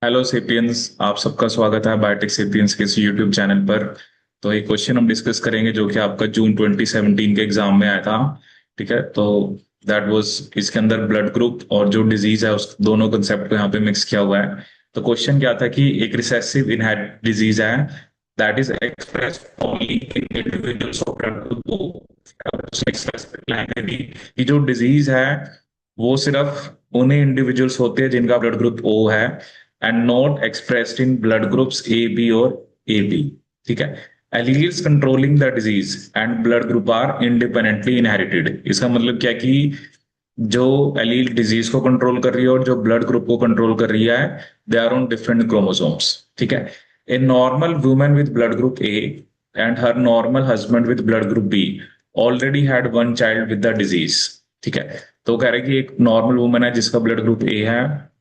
Hello sapiens, आप सबका स्वागत है बायोटेक सेपियंस के इस यूट्यूब चैनल पर। तो एक क्वेश्चन हम डिस्कस करेंगे जो कि आपका जून 2017 के एग्जाम में आया था। ठीक है, तो दैट वाज इसके अंदर ब्लड ग्रुप और जो डिजीज है उस दोनों कंसेप्ट को यहाँ पे मिक्स किया हुआ है। तो क्वेश्चन क्या था कि एक रिसेसिव इनहेरिटेड डिजीज है that is expressed only in individuals of blood group O. कि जो डिजीज है वो सिर्फ उन्हीं इंडिविजुअल्स होते हैं जिनका ब्लड ग्रुप ओ है and not expressed in blood groups A B और ए बी। ठीक है, alleles controlling the disease and blood group are independently inherited. इसका मतलब क्या कि जो एलील डिजीज को कंट्रोल कर रही है और जो ब्लड ग्रुप को कंट्रोल कर रही है they are on different chromosomes. ठीक है, a normal woman with blood group A and her normal husband with blood group B already had one child with the disease. ठीक है, तो कह रहे हैं कि एक नॉर्मल वुमन है जिसका ब्लड ग्रुप ए है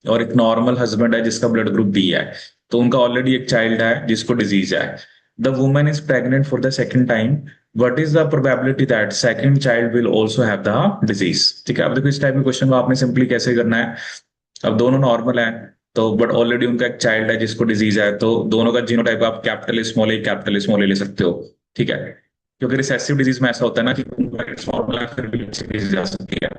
और एक नॉर्मल हस्बैंड है जिसका ब्लड ग्रुप बी है। तो उनका ऑलरेडी एक चाइल्ड है जिसको डिजीज है। The woman is pregnant for the second time. What is the probability that second child will also have the disease. ठीक है, अब देखो इस टाइप के क्वेश्चन को आपने सिंपली कैसे करना है। अब दोनों नॉर्मल है तो बट ऑलरेडी उनका एक चाइल्ड है जिसको डिजीज है, तो दोनों का जीनोटाइप आप कैपिटल स्मॉल ए ले सकते हो। ठीक है, क्योंकि रिसेसिव डिजीज में ऐसा होता है ना कि नॉर्मल है फिर भी डिजीज आ सकती है।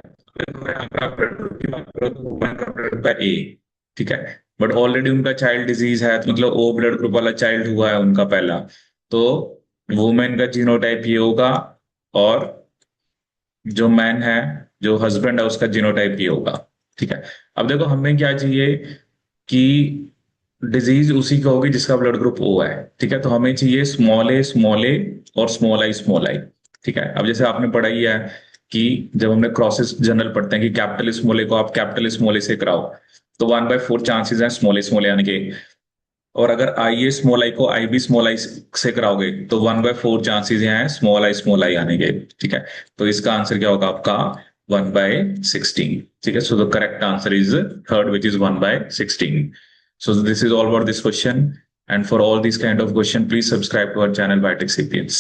ए, ठीक है, बट ऑलरेडी उनका चाइल्ड डिजीज है, तो मतलब ओ ब्लड ग्रुप वाला चाइल्ड हुआ है उनका पहला। तो वुमेन का जीनोटाइप ये होगा और जो मैन है, जो हस्बैंड है, उसका जीनोटाइप ये होगा। ठीक है, अब देखो हमें क्या चाहिए कि डिजीज उसी की होगी जिसका ब्लड ग्रुप ओ है। ठीक है, तो हमें चाहिए स्मॉल ए और स्मॉल आई। ठीक है, अब जैसे आपने पढ़ा ही है कि जब हमने क्रॉसेस जनरल पढ़ते हैं कि कैपिटल स्मॉल ए को आप कैपिटल स्मॉल ए से कराओ तो 1/4 चांसेस हैं स्मॉल ए आने के। और अगर आई ए स्मॉल आई को आई बी स्मॉल आई से कराओगे तो 1/4 चांसेस हैं स्मॉल आई आने के। ठीक है, तो इसका आंसर क्या होगा आपका 1/16। ठीक है, so the correct answer is third which is 1/16। So this is all about this question. And for all these kind of question, please subscribe to our channel Biotech Sapiens.